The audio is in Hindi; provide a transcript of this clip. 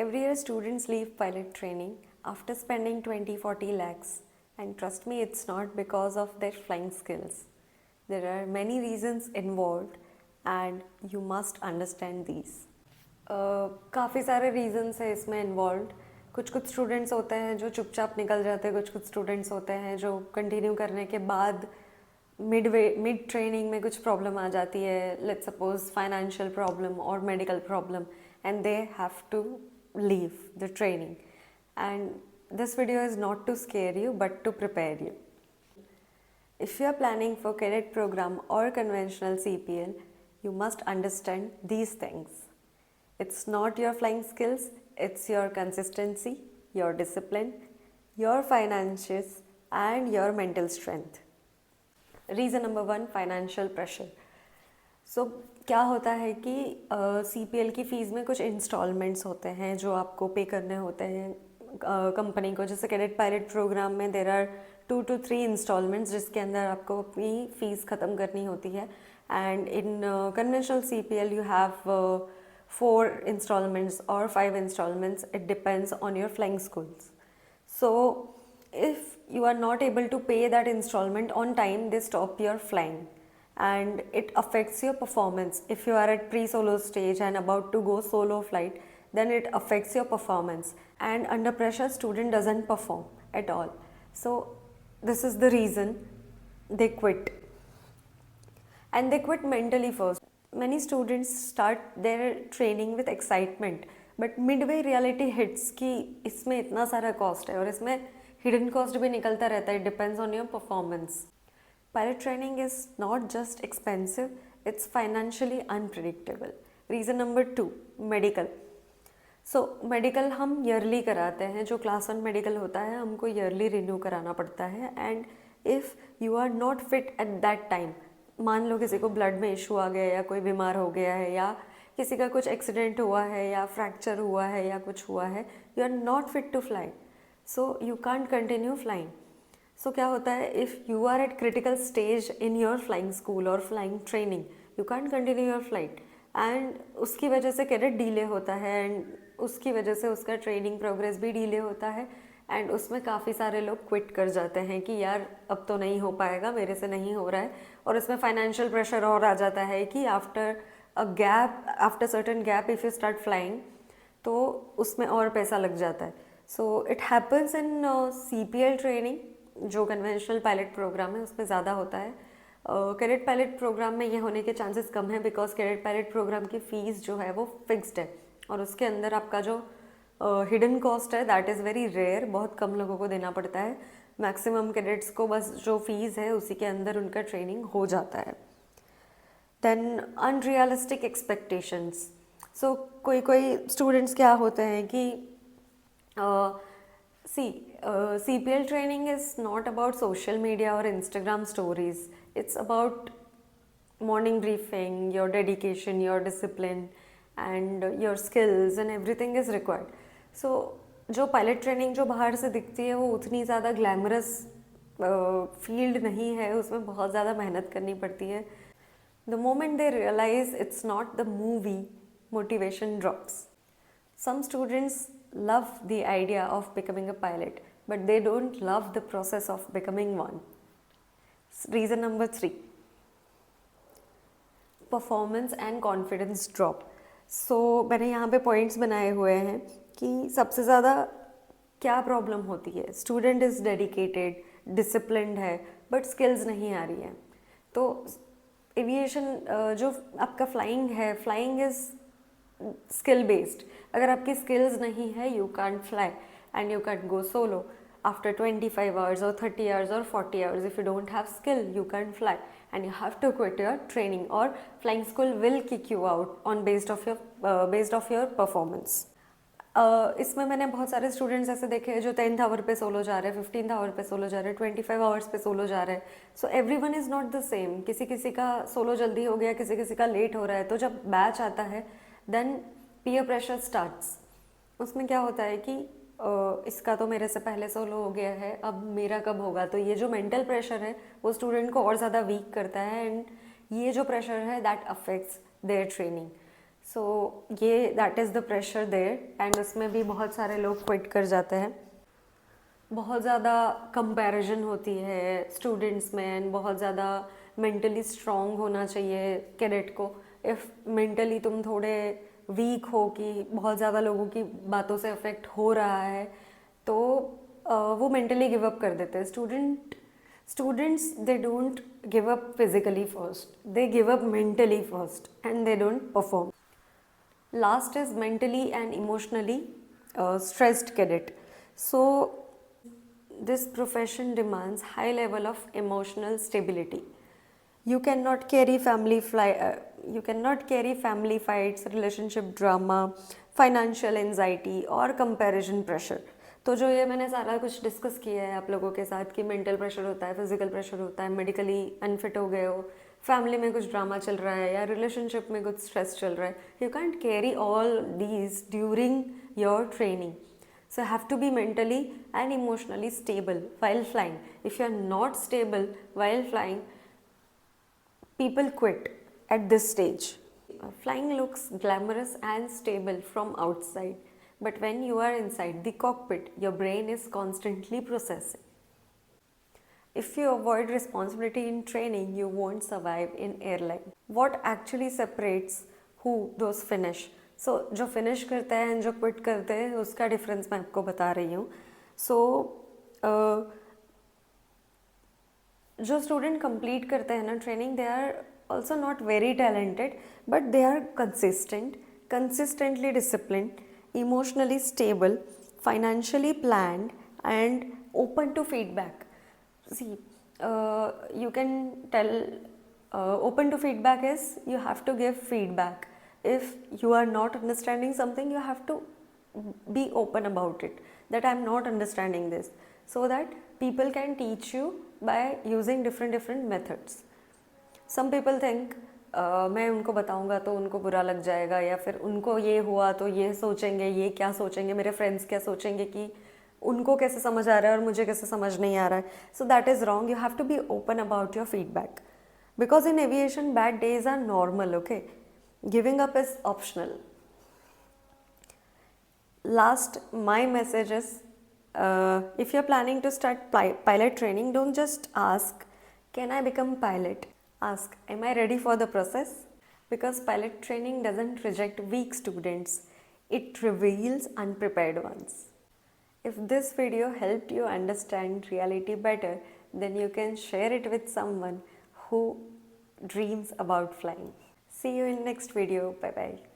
Every year, students leave pilot training after spending 20-40 lakhs. And trust me, it's not because of their flying skills. There are many reasons involved, and you must understand these. काफ़ी सारे रीजंस है इसमें इन्वॉल्व. कुछ कुछ स्टूडेंट्स होते हैं जो चुपचाप निकल जाते हैं, कुछ कुछ स्टूडेंट्स होते हैं जो कंटिन्यू करने के बाद मिड ट्रेनिंग में कुछ प्रॉब्लम आ जाती है, लेट्स सपोज फाइनेंशियल प्रॉब्लम और medical problem, and they have to leave the training. And this video is not to scare you but to prepare you. If you are planning for cadet program or conventional CPL, you must understand these things. It's not your flying skills, it's your consistency, your discipline, your finances and your mental strength. Reason number 1, financial pressure. क्या होता है कि CPL की फ़ीस में कुछ इंस्टॉलमेंट्स होते हैं जो आपको पे करने होते हैं कंपनी को. जैसे कैडेट पायलट प्रोग्राम में देर आर 2 to 3 इंस्टॉलमेंट्स जिसके अंदर आपको अपनी फ़ीस ख़त्म करनी होती है. And in conventional CPL you have 4 instalments और 5 instalments. It depends on your flying schools. So if you are not able to pay that instalment on time, they stop your flying. And it affects your performance. If you are at pre-solo stage and about to go solo flight, then it affects your performance. And under pressure, student doesn't perform at all. So this is the reason they quit. And they quit mentally first. Many students start their training with excitement, but midway reality hits कि इसमें इतना सारा cost है और इसमें hidden cost भी निकलता रहता है. It depends on your performance. Pilot training is not just expensive, it's financially unpredictable. Reason number 2, medical. So medical हम yearly कराते हैं. जो class 1 medical होता है हमको yearly renew कराना पड़ता है. And if you are not fit at that time, मान लो किसी को blood में issue आ गया या कोई बीमार हो गया है या किसी का कुछ accident हुआ है या fracture हुआ है या कुछ हुआ है, you are not fit to fly, so you can't continue flying. So क्या होता है, if you are at critical stage in your flying school or flying training, you can't continue your flight. And उसकी वजह से कैडेट डिले होता है and उसकी वजह से उसका ट्रेनिंग प्रोग्रेस भी डिले होता है. एंड उसमें काफ़ी सारे लोग क्विट कर जाते हैं कि यार अब तो नहीं हो पाएगा, मेरे से नहीं हो रहा है. और इसमें फाइनेंशियल प्रेशर और आ जाता है कि after certain gap if you start flying तो उसमें और पैसा लग जाता है. So it happens in CPL training. जो कन्वेंशनल पायलट प्रोग्राम है उसमें ज़्यादा होता है. कैडेट पायलट प्रोग्राम में ये होने के चांसेस कम है बिकॉज कैडेट पायलट प्रोग्राम की फ़ीस जो है वो फिक्स्ड है और उसके अंदर आपका जो हिडन कॉस्ट है दैट इज़ वेरी रेयर. बहुत कम लोगों को देना पड़ता है. मैक्सिमम कैडेट्स को बस जो फ़ीस है उसी के अंदर उनका ट्रेनिंग हो जाता है. Then unrealistic expectations. सो कोई स्टूडेंट्स क्या होते हैं कि CPL training is not about social media or Instagram stories. It's about morning briefing, your dedication, your discipline and your skills and everything is required. So जो पायलट ट्रेनिंग जो बाहर से दिखती है वो उतनी ज़्यादा ग्लैमरस फील्ड नहीं है. उसमें बहुत ज़्यादा मेहनत करनी पड़ती है. The moment they realize it's not the movie, motivation drops. Some students love the idea of becoming a pilot, but they don't love the process of becoming one. Reason number 3, performance and confidence drop. So मैंने यहाँ पे पॉइंट्स बनाए हुए हैं कि सबसे ज़्यादा क्या प्रॉब्लम होती है. स्टूडेंट इज़ डेडिकेटेड, डिसिप्लिन्ड है, बट स्किल्स नहीं आ रही है. तो एविएशन जो आपका फ्लाइंग है, फ्लाइंग इज़ स्किल बेस्ड. अगर आपकी स्किल्स नहीं है you can't fly and you can't go solo after 25 hours और 30 आवर्स और 40 hours. If you don't have skill you can't fly and you have to quit your training और flying school will kick you out on based of your performance. इसमें मैंने बहुत सारे स्टूडेंट्स ऐसे देखे हैं जो 10th आवर पे सोलो जा रहे हैं, 15th आवर पे सोलो जा रहे हैं, 25 आवर्स पे सोलो जा रहे हैं. So everyone is not the same. किसी किसी का सोलो जल्दी हो गया, किसी किसी का लेट हो रहा है. तो जब बैच आता है देन पीयर प्रेशर स्टार्ट्स. उसमें क्या होता है कि इसका तो मेरे से पहले सोलो हो गया है, अब मेरा कब होगा. तो ये जो मेंटल प्रेशर है वो स्टूडेंट को और ज़्यादा वीक करता है एंड ये जो प्रेशर है that affects their training. So ये that is the pressure there, and उसमें भी बहुत सारे लोग क्विट कर जाते हैं। बहुत ज़्यादा कंपैरिजन होती है स्टूडेंट्स में, एंड बहुत ज़्यादा मेंटली स्ट्रॉन्ग होना चाहिए कैडेट को। इफ़ मेंटली तुम थोड़े वीक हो कि बहुत ज़्यादा लोगों की बातों से अफेक्ट हो रहा है, तो वो मेंटली गिव अप कर देते हैं। Students they don't give up physically first, they give up mentally first, and they don't perform. Last is mentally and emotionally stressed cadet. So this profession demands high level of emotional stability. You cannot carry you cannot carry family fights, relationship drama, financial anxiety or comparison pressure. तो जो ये मैंने सारा कुछ डिस्कस किया है आप लोगों के साथ कि मेंटल प्रेशर होता है, फिजिकल प्रेशर होता है, मेडिकली अनफिट हो गए हो, फैमिली में कुछ ड्रामा चल रहा है या रिलेशनशिप में कुछ स्ट्रेस चल रहा है, you cantt carry all these during your training. So have to be mentally and emotionally stable while flying. If you are not stable while flying, people quit at this stage. Flying looks glamorous and stable from outside, but when you are inside the cockpit, your brain is constantly processing. If you avoid responsibility in training, you won't survive in airline. What actually separates who those finish? So जो finish करते हैं and जो quit करते हैं उसका difference मैं आपको बता रही हूँ. So जो student complete करते हैं ना training, they are also not very talented, but they are consistent, consistently disciplined, emotionally stable, financially planned, and open to feedback. See, you can tell open to feedback is you have to give feedback. If you are not understanding something, you have to be open about it, that I am not understanding this, so that people can teach you by using different methods. Some people think मैं उनको बताऊंगा तो उनको बुरा लग जाएगा, या फिर उनको ये हुआ तो ये सोचेंगे, ये क्या सोचेंगे, मेरे फ्रेंड्स क्या सोचेंगे कि उनको कैसे समझ आ रहा है और मुझे कैसे समझ नहीं आ रहा है. So that is wrong. You have to be open about your feedback, because in aviation bad days are normal. Okay, giving up is optional. Last, my message is, if you're planning to start pilot training, don't just ask, can I become pilot? Ask, am I ready for the process? Because pilot training doesn't reject weak students, it reveals unprepared ones. If this video helped you understand reality better, then you can share it with someone who dreams about flying. See you in next video. Bye bye.